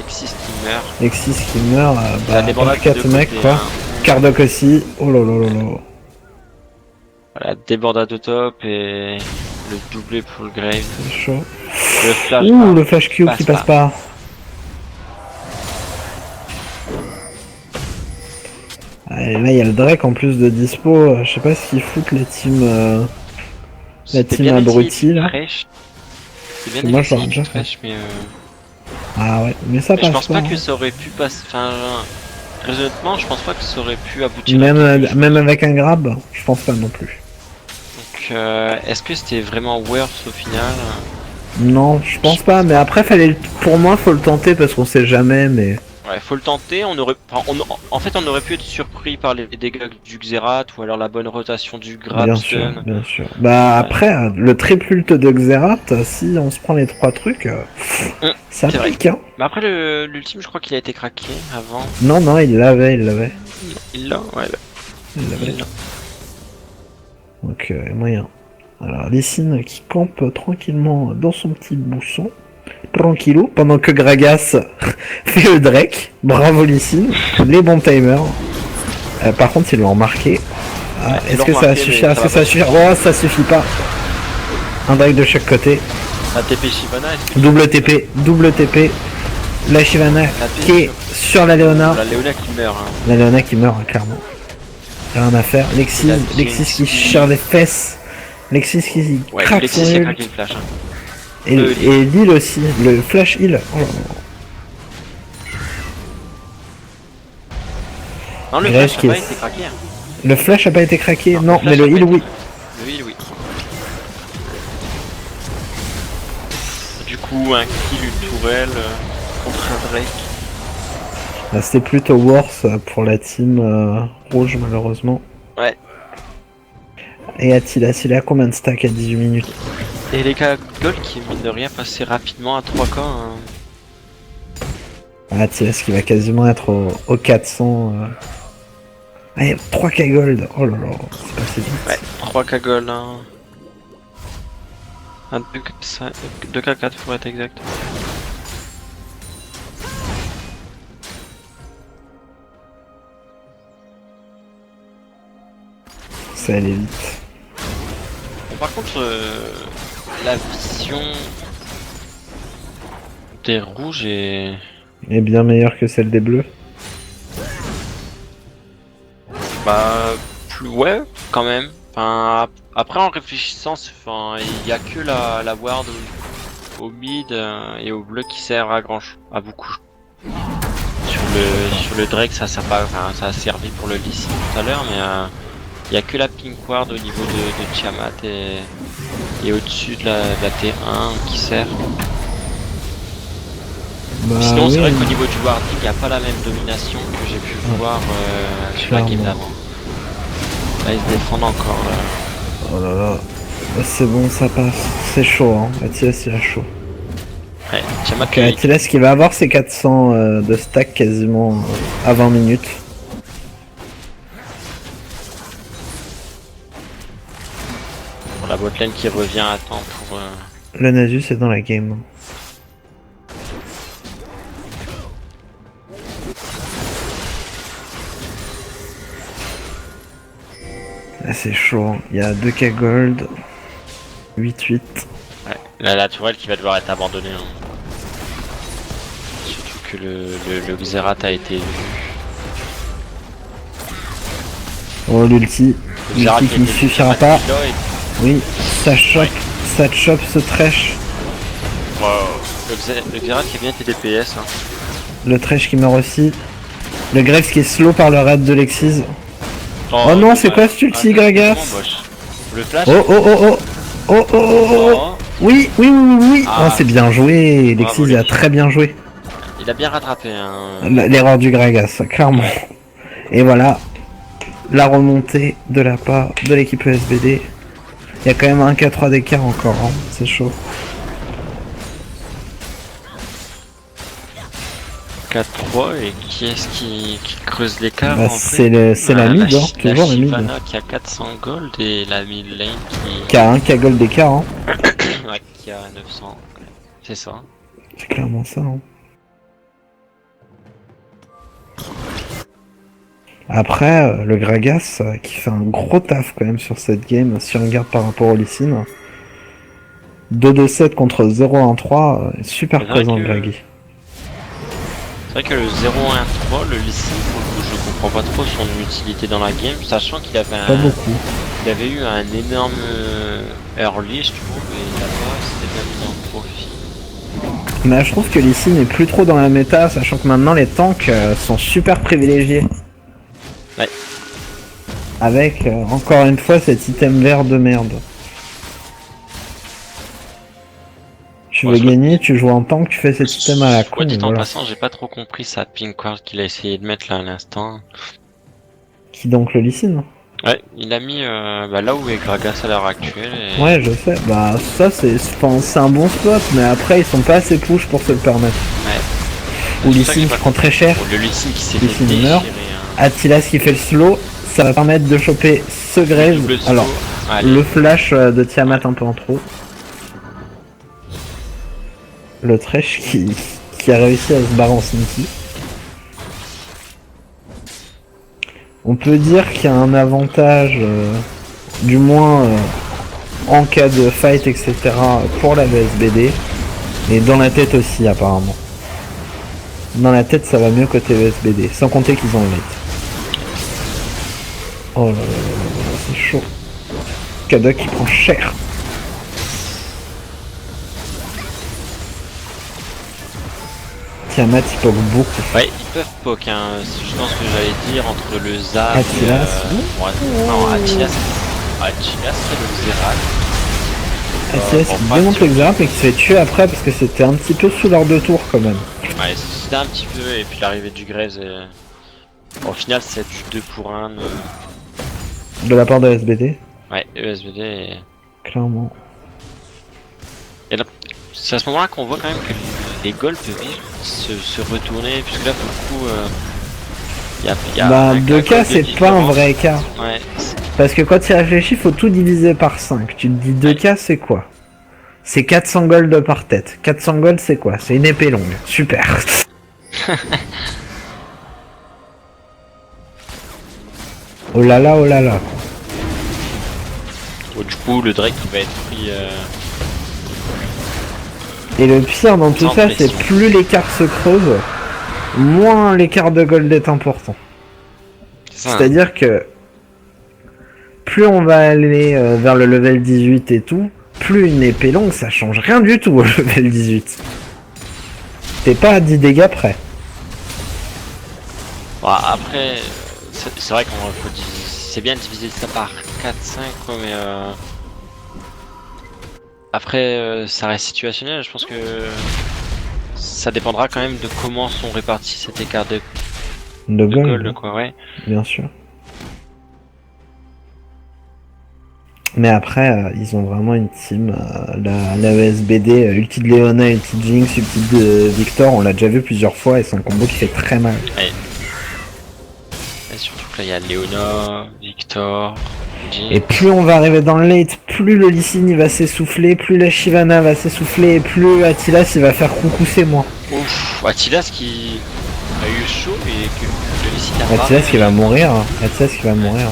Lexis qui meurt,
bah 4 mecs quoi. Kardoc aussi, oh lolo.
Voilà, débordade au top et le doublé pour le Grave.
C'est chaud.
Le flash,
ouh, le flash Q qui passe pas. Et là il y a le Drake en plus de dispo, je sais pas ce qu'ils foutent les teams abrutis là.
C'est bien
moi je déjà
mais
ah ouais, mais ça passe
je pense pas que ça aurait pu passer, honnêtement je pense pas que ça aurait pu aboutir.
Même avec un grab, je pense pas non plus.
Donc est-ce que c'était vraiment worth au final?
Non, je pense pas, mais après pour moi faut le tenter parce qu'on sait jamais mais...
Ouais, faut le tenter, en fait on aurait pu être surpris par les dégâts du Xerath ou alors la bonne rotation du grab.
Bien sûr. Bah après, le triple ult de Xerath, si on se prend les 3 trucs, ça pique hein.
Mais après l'ultime je crois qu'il a été craqué avant.
Non, il l'avait.
Il l'a, ouais.
Il l'avait. Donc moyen. Alors Lee Sin qui campe tranquillement dans son petit bousson. Tranquillou, pendant que Gragas fait le Drake. Bravo Lee Sin, les bons timers. Par contre ils l'ont remarqué. Est-ce que ça va suffire? Oh ça suffit pas. Un Drake de chaque côté.
La TP Shyvana.
Double TP. La Shyvana qui est sur la Leona.
La Leona qui meurt. Hein.
La Leona qui meurt clairement. Rien à faire. Lexis qui chire les fesses. Lexis qui craque son ult.
Craqué une flash. Hein.
Et l'heal aussi, le flash heal. Oh là là.
Non, le flash a pas été craqué. Hein.
Le flash a pas été craqué, non, mais le heal oui.
Le heal oui. Du coup, un kill, une tourelle contre un Drake.
Ah, c'était plutôt worse pour la team rouge malheureusement.
Ouais.
Et Attilas, il a combien de stacks à 18 minutes?
Et les gars gold qui mine de rien passer rapidement à 3K.
Attilas qui va quasiment être au 400. Ah, il y a 3K gold. Oh là là, c'est passé vite.
Ouais, 3K gold. 2K4 pour être exact.
Ça allait vite.
Bon, par contre, la vision des rouges est
bien meilleure que celle des bleus.
Bah, ouais, quand même. Enfin, après en réfléchissant, il y a que la ward au mid et au bleu qui sert à à beaucoup. Sur le Drake, ça sert pas, enfin, ça a servi pour le Lee Sin tout à l'heure, mais il y a que la pink ward au niveau de Tiamat et au-dessus de la T1 qui sert.
Bah,
sinon,
oui,
c'est vrai qu'au niveau du warding, il n'y a pas la même domination que j'ai pu voir sur la game d'avant. Là, ils se défendent encore. Là.
Oh là là. C'est bon, ça passe. C'est chaud, hein. Attilas, il a chaud.
Ouais, Tiamat.
Ok, Attilas qui va avoir ses 400 de stack quasiment à 20 minutes.
Pour la botlane qui revient à temps pour...
Le Nasus est dans la game. Là c'est chaud, il y a 2K gold, 8-8.
Ouais, là la tourelle qui va devoir être abandonnée. Hein. Surtout que le Xerath a été vu.
Oh l'ulti qui ne suffira pas. Oui, ça chope, ça chope ce trash.
Wow. Le Xerath qui a bien été DPS. Hein.
Le trash qui meurt aussi. Le Grex qui est slow par le raid de Lexis. Oh non, c'est quoi ce ulti, Gragas?
Le flash.
Oh oh oh oh. Oh oh oh oh. Oui, oui, oui, oui, oui. Oh, c'est bien joué. Lexis a très bien joué.
Il a bien rattrapé. Hein.
L'erreur du Gragas, clairement. Et voilà. La remontée de la part de l'équipe ESBD. Il y a quand même un K3 d'écart encore, hein. C'est chaud.
4-3 et qui est-ce qui creuse l'écart?
Bah, c'est la mid, hein, toujours la mid.
Qui a 400 gold et la mid lane
qui a un K gold d'écart. Hein.
Ouais, qui a 900. C'est ça.
C'est clairement ça. Hein. Après, le Gragas qui fait un gros taf quand même sur cette game, si on regarde par rapport au Lee Sin. 2-2-7 contre 0-1-3, super présent le Graggy.
C'est vrai que le 0-1-3, le Lee Sin, pour le coup, je comprends pas trop son utilité dans la game, sachant qu'il avait il avait eu un énorme early, je trouve, et là-bas, c'était bien mis en profit.
Mais je trouve que Lee Sin n'est plus trop dans la méta, sachant que maintenant les tanks sont super privilégiés.
Ouais.
Avec, encore une fois, cet item vert de merde. Tu veux gagner, tu joues en tank, tu fais cet item à la con.
Dit en passant, j'ai pas trop compris sa pink ward qu'il a essayé de mettre là à l'instant.
Qui donc le Lee Sin?
Ouais, il a mis là où est Gragas à l'heure actuelle. Et...
Ouais, je sais. Bah ça c'est un bon spot, mais après ils sont pas assez push pour se le permettre.
Ouais.
Ou Lee Sin qui prend très cher.
Le Lee Sin qui s'est fait déchirer.
Attilas qui fait le slow, ça va permettre de choper ce Grave. Alors, le flash de Tiamat un peu en trop. Le Thresh qui a réussi à se barrer en sneaky. On peut dire qu'il y a un avantage, du moins en cas de fight, etc. pour la VSBD. Et dans la tête aussi apparemment. Dans la tête ça va mieux côté VSBD, sans compter qu'ils ont le late. Oh là là, c'est chaud. Kadok qui prend cher. Tiamat il poke beaucoup.
Ouais, ils peuvent poke, hein. C'est justement ce que j'allais dire entre le Zap
Attilas.
Non, Attilas c'est le Xerath.
Attilas qui démonte le Xerath et qui se fait tuer après parce que c'était un petit peu sous l'heure de tour quand même.
Ouais, c'était un petit peu, et puis l'arrivée du Graves, au final c'est du 2 pour 1.
De la part de SBD.
Ouais, ESBD et...
Clairement.
Et là, c'est à ce moment-là qu'on voit quand même que les goals peuvent se retourner, puisque là pour le coup, y a
bah,
un
2K c'est pas un vrai écart.
Ouais.
Parce que quand tu réfléchis, faut tout diviser par 5. Tu te dis 2K c'est quoi? C'est 400 gold par tête. 400 gold c'est quoi? C'est une épée longue. Super. Oh là là, oh là là.
Bon, du coup, le Drake va être pris...
Et le pire dans tout ça, c'est plus l'écart se creuse, moins l'écart de gold est important. C'est-à-dire que plus on va aller vers le level 18 et tout, plus une épée longue, ça change rien du tout au level 18. T'es pas à 10 dégâts près.
Bon, après, c'est vrai qu'on peut dire... C'est bien de diviser ça par 4-5, quoi, mais... Après, ça reste situationnel, je pense que... Ça dépendra quand même de comment sont répartis cet écart de gold, quoi, ouais.
Bien sûr. Mais après, ils ont vraiment une team. La ESBD, ulti de Leona, ulti de Jinx, ulti de Victor, on l'a déjà vu plusieurs fois et c'est un combo qui fait très mal.
Ouais. Et surtout que là, il y a Leona, Victor, Jinx.
Et plus on va arriver dans le late, plus le Lee Sin il va s'essouffler, plus la Shyvana va s'essouffler, et plus Attilas il va faire coucou c'est moi.
Ouf, Attilas qui a eu chaud et que le Lee Sin a pas.
Attilas qui va mourir, hein. Attilas qui va mourir.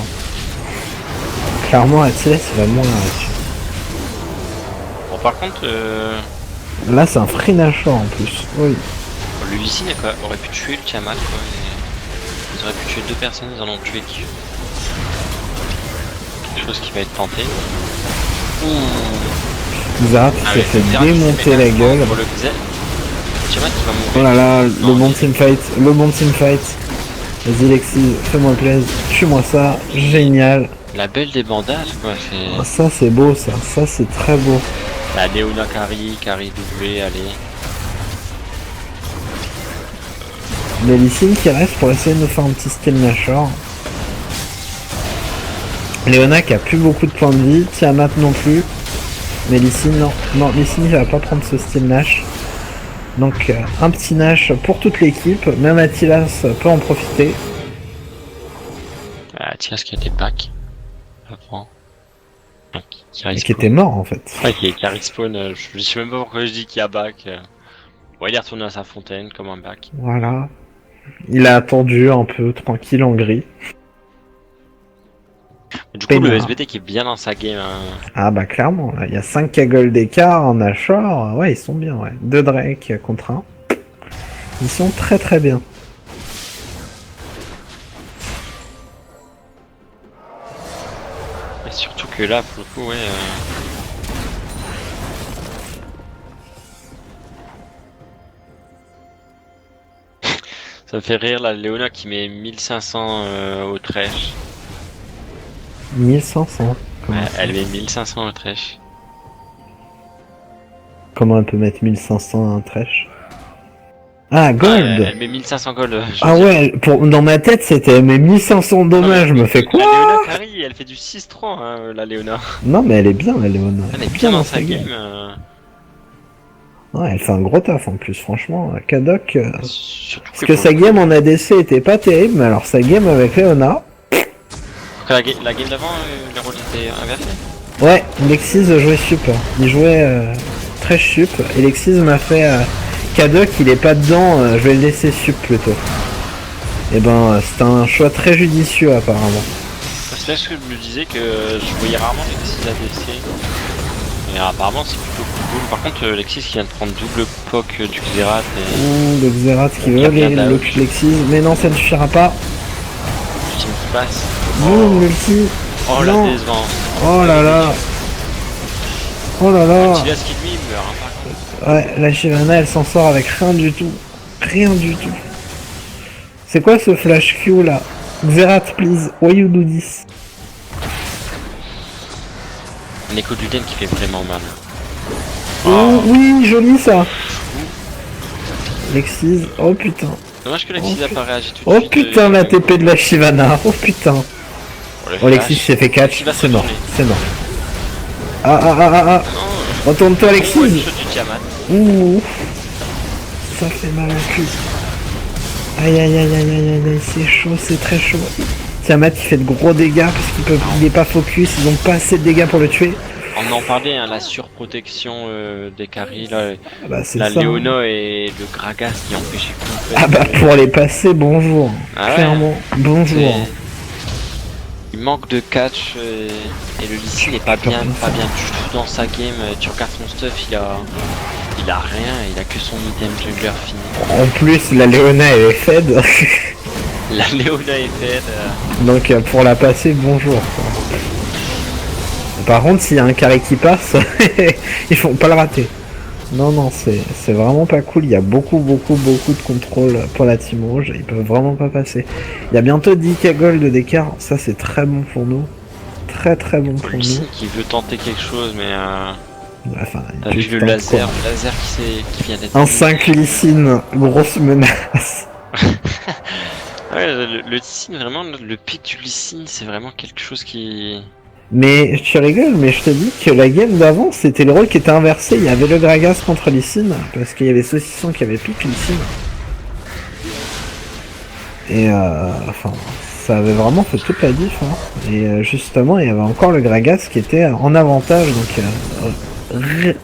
Clairement Attilas il va mourir là-dessus.
Bon par contre...
Là c'est un free Nashor en plus, oui.
Le Lee Sin aurait pu tuer le Tiamat, quoi. Ils auraient pu tuer 2 personnes, ils en ont tué qui... Quelque chose qui va être tenté.
Xerath qui s'est fait démonter la gueule. Oh là là, le bon teamfight, le bon teamfight. Vas-y Lexi, fais-moi plaisir, tue-moi ça, génial.
La belle débandade quoi,
oh, ça c'est beau ça c'est très beau.
La Leona Carry W, allez.
Mais Lee Sin qui reste pour essayer de nous faire un petit style Nashor. Leona qui a plus beaucoup de points de vie, Tiamat non plus. Mais Lee Sin non, Lee Sin il va pas prendre ce style Nash. Donc un petit Nash pour toute l'équipe, même Attilas peut en profiter.
Attilas qui était back avant.
Et qui était mort en fait.
Ouais, qui respawn, je sais même pas pourquoi je dis qu'il y a back. Ouais, il est retourné à sa fontaine comme un back.
Voilà. Il a attendu un peu tranquille en gris.
Du coup, le SBT qui est bien dans sa game. Hein.
Ah bah clairement, là, il y a 5k gold d'écart en Nashor. Ouais, ils sont bien, ouais. 2 Drake contre 1. Ils sont très très bien.
Et surtout que là, pour le coup, ouais... Ça me fait rire, la Leona qui met 1500 au trash.
1500.
Ouais, elle met 1500 au trash.
Comment elle peut mettre 1500 à un trash? Ah, gold!
Elle met 1500 gold.
Ah ouais, dans ma tête c'était elle met 1500 dommages, je me fais quoi?
La Leona carry, elle fait du 6-3, hein, la Leona.
Non mais elle est bien la Leona.
Elle est bien dans sa game.
Ouais, elle fait un gros taf en plus, franchement. Kadok. Parce que sa game en ADC était pas terrible, mais alors sa game avec Leona.
La game d'avant, les rôles étaient inversés.
Ouais, Lexis jouait sup. Il jouait très sup, et Lexis m'a fait Kadok, il est pas dedans, je vais le laisser sup plutôt. Et ben, c'est un choix très judicieux apparemment.
C'est parce que je me disais que je voyais rarement Lexis ADC. Mais apparemment c'est plutôt cool. Par contre Lexis qui vient de prendre double poke du Xerath et...
le Xerath qui veut le Lexis, mais non ça ne suffira pas.
Qu'est-ce qui me passe?
Oh l'ulti.
Oh la décevant.
Oh là là. Oh là là.
Attilas qui lui meurt hein, par contre.
Ouais, la Shyvana elle s'en sort avec rien du tout. Rien du tout. C'est quoi ce flash Q là? Xerath please, why you do this?
Un écho du Den qui fait vraiment mal.
Oh oui, joli ça. Lexis, oh putain.
Dommage que Lexis a pas réagi tout de
Oh
suite.
putain, la TP de la Shyvana, oh putain. Oh Lexis s'est fait catch, c'est mort, c'est mort. Ah. Retourne-toi Lexis. Ouh. Ça fait mal au cul. Aïe, c'est chaud, c'est très chaud. Tiamat il fait de gros dégâts parce qu'il est pas focus, ils ont pas assez de dégâts pour le tuer.
On en parlait, hein, la surprotection des carries, là,
bah,
la
ça,
Léona et le Gragas qui empêchaient complètement.
Ah bah pour les passer, bonjour. Clairement, bonjour.
Il manque de catch et le Lee Sin n'est pas bien du tout dans sa game. Tu regardes son stuff, il a rien, il a que son item jungler fini.
En plus la Léona elle est fed.
La Léona est fed.
Donc pour la passer, bonjour. Par contre s'il y a un carré qui passe, ils font pas le rater. Non, c'est vraiment pas cool, il y a beaucoup de contrôle pour la team rouge, ils peuvent vraiment pas passer. Il y a bientôt 10k gold d'écart, ça c'est très bon pour nous. Très bon pour nous.
Qui veut tenter quelque chose mais
enfin,
t'as vu le laser qui vient d'être...
Un 5 Lee Sin, grosse menace.
Ouais, le Lee Sin, vraiment, le pic du Lee Sin, c'est vraiment quelque chose qui...
Mais tu rigoles, mais je te dis que la game d'avant, c'était le rôle qui était inversé. Il y avait le Gragas contre Lee Sin, parce qu'il y avait Saucisson qui avait pique Lee Sin. Et enfin, ça avait vraiment fait toute la diff. Hein. Et justement, il y avait encore le Gragas qui était en avantage. Donc,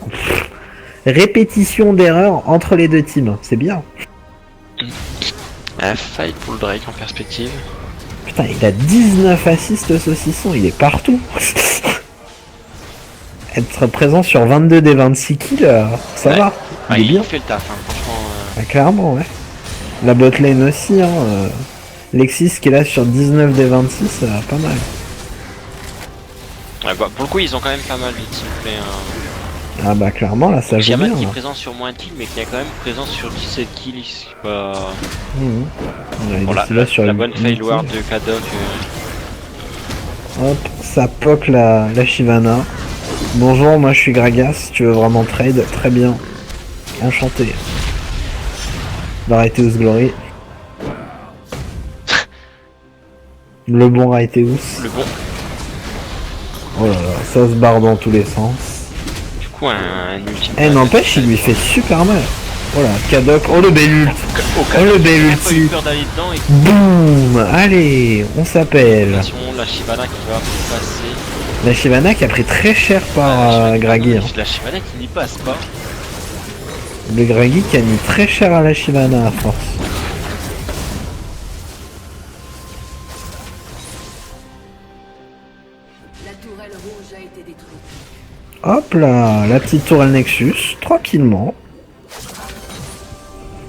répétition d'erreurs entre les deux teams. C'est bien.
Un fight pour le Drake en perspective.
Putain, il a 19 assists Saucisson, il est partout. Être présent sur 22 des 26 kills, ça va. Il est bien.
Fait le taf, hein, franchement.
Clairement, ouais. La botlane aussi, hein. Lexis qui est là sur 19 des 26, pas mal.
Ouais, bah, pour le coup, ils ont quand même pas mal de teamplay.
Ah bah clairement, là ça joue bien.
Qui est présent sur moins de kills, mais qui est quand même présent sur 17 kills. Bah...
Voilà,
la bonne failward de Kadok.
Hop, ça poke la Shyvana. Bonjour, moi je suis Gragas, tu veux vraiment trade? Très bien. Enchanté. Raiteus Glory. Le bon Raiteus.
Le bon.
Oh là là, ça se barre dans tous les sens.
Du coup, un ultime.
Eh, n'empêche, il lui fait super mal. Voilà, Kadok, oh le bel ult. Oh le bel ulti. Boum. Allez, on s'appelle.
La Shyvana qui va passer.
La Shyvana qui a pris très cher par Gragi.
La Shyvana qui n'y passe pas.
Le Gragi qui a mis très cher à la Shyvana à force.
La tourelle rouge a été détruite.
Hop là, la petite tourelle Nexus, tranquillement.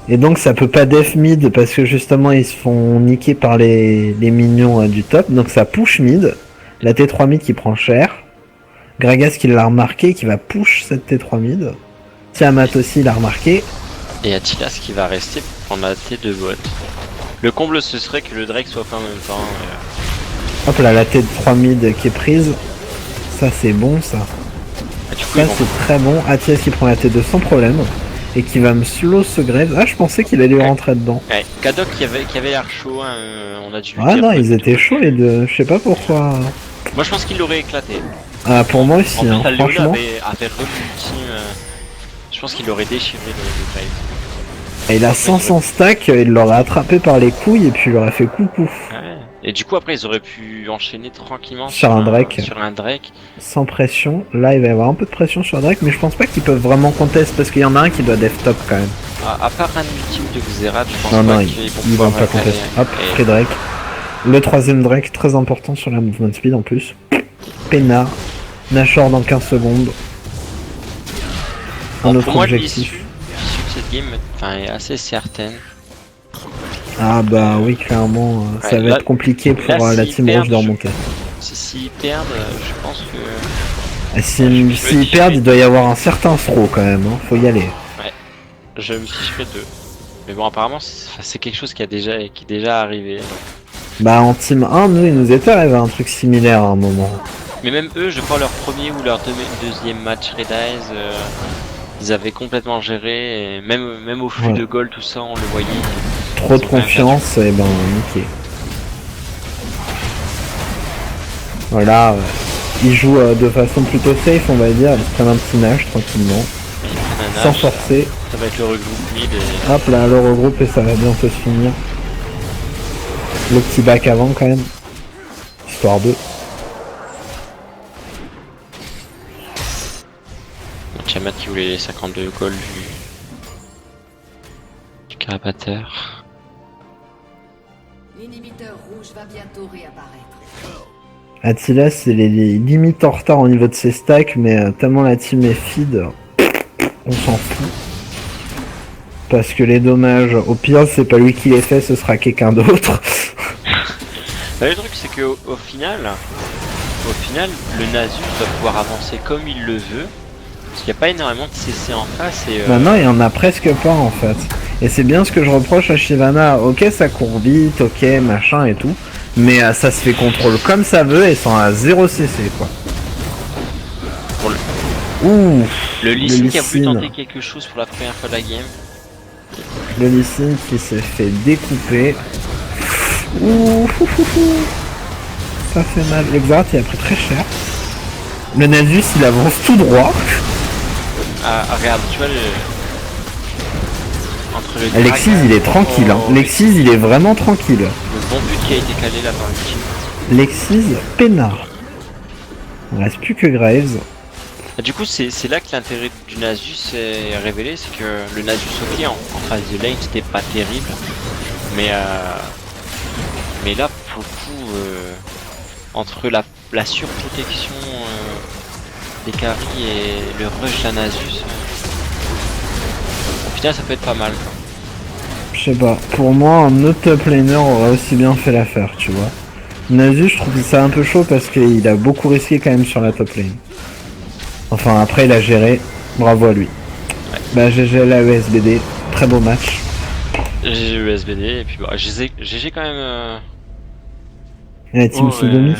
Et donc ça peut pas def mid parce que justement ils se font niquer par les minions du top. Donc ça push mid. La T3 mid qui prend cher. Gragas qui l'a remarqué, qui va push cette T3 mid. Tiamat aussi l'a remarqué.
Et Attilas qui va rester pour prendre la T2 bot. Le comble ce serait que le Drake soit pas en même temps.
Hop là, la T3 mid qui est prise. Ça c'est bon ça.
Ah, du coup,
ça c'est très bon. Attilas qui prend la T2 sans problème. Et qui va me slow ce Graves. Ah, je pensais qu'il allait rentrer dedans.
Ouais, Kadok qui avait l'air chaud, hein, on a dû lui
dire non, ils étaient chauds les deux. Je sais pas pourquoi.
Moi je pense qu'il l'aurait éclaté.
Ah, pour moi aussi, hein, franchement.
Avait je pense qu'il aurait déchiré le Graves.
Et il a 500 stacks, il l'aurait attrapé par les couilles et puis il aurait fait coucou.
Ouais. Et du coup après ils auraient pu enchaîner tranquillement
sur un Drake. Sans pression. Là il va y avoir un peu de pression sur Drake, mais je pense pas qu'ils peuvent vraiment contest parce qu'il y en a un qui doit def top quand même.
À part un ultime de Xerath, je pense
ils vont pas contest. Hop, pris Drake. Le troisième Drake, très important sur la movement speed en plus. Pena. Nashor dans 15 secondes.
Bon, pour moi l'issue de cette game est assez certaine.
Ah bah oui, clairement, ça va être compliqué pour la team rouge de remonter.
S'ils perdent, je pense que...
S'ils perdent, il doit y avoir un certain throw quand même, hein. Faut y aller.
Ouais, je me ficherai d'eux. Mais bon, apparemment, c'est quelque chose qui est déjà arrivé.
Bah en team 1, nous, il nous était arrivé un truc similaire à un moment.
Mais même eux, je crois leur premier ou leur deuxième match Red Eyes, Ils avaient complètement géré, et même au flux de gold, tout ça, on le voyait.
Trop de confiance, et ben niqué. Voilà, ils jouent de façon plutôt safe, on va dire. Ils prennent un petit nage tranquillement, sans forcer.
Ça va être le regroupe mid et...
Hop là, le regroupe et ça va bientôt se finir. Le petit back avant quand même, histoire de...
Tiamat qui voulait les 52 gold du carapateur.
L'inhibiteur rouge va bientôt réapparaître.
Attila, c'est les limites en retard au niveau de ses stacks, mais tellement la team est feed, on s'en fout. Parce que les dommages, au pire, c'est pas lui qui les fait, ce sera quelqu'un d'autre.
Le truc, c'est que au final, le Nasus va pouvoir avancer comme il le veut. Parce qu'il n'y a pas énormément de CC en face et...
Maintenant, il y en a presque pas en fait. Et c'est bien ce que je reproche à Shyvana. Ok, ça court vite, ok, machin et tout. Mais ça se fait contrôle comme ça veut et sans 0 CC quoi.
Pour le...
Ouh,
le Lee Sin qui a voulu tenter quelque chose pour la première fois de la game.
Le Lee Sin qui s'est fait découper. Ouh, ça fait mal. L'exart il a pris très cher. Le Nasus il avance tout droit.
Ah regarde, tu vois le... Entre le
Alexis il est tranquille, hein. Alexis il est vraiment tranquille.
Le bon but qui a été calé là par le team.
Alexis peinard. Il reste plus que Graves.
Du coup c'est là que l'intérêt du Nasus est révélé, c'est que le Nasus ok en phase de lane c'était pas terrible. Mais là pour le coup entre la surprotection des carries et le rush d'un Nasus, au final ça peut être pas mal quoi.
Je sais pas, pour moi un autre top laner aurait aussi bien fait l'affaire, tu vois. Nasus je trouve ça un peu chaud parce qu'il a beaucoup risqué quand même sur la top lane. Enfin après il a géré, bravo à lui.
Ouais.
Bah GG la ESBD, très beau match.
GG ESBD et puis bah GG quand même...
Et la team Sodomy.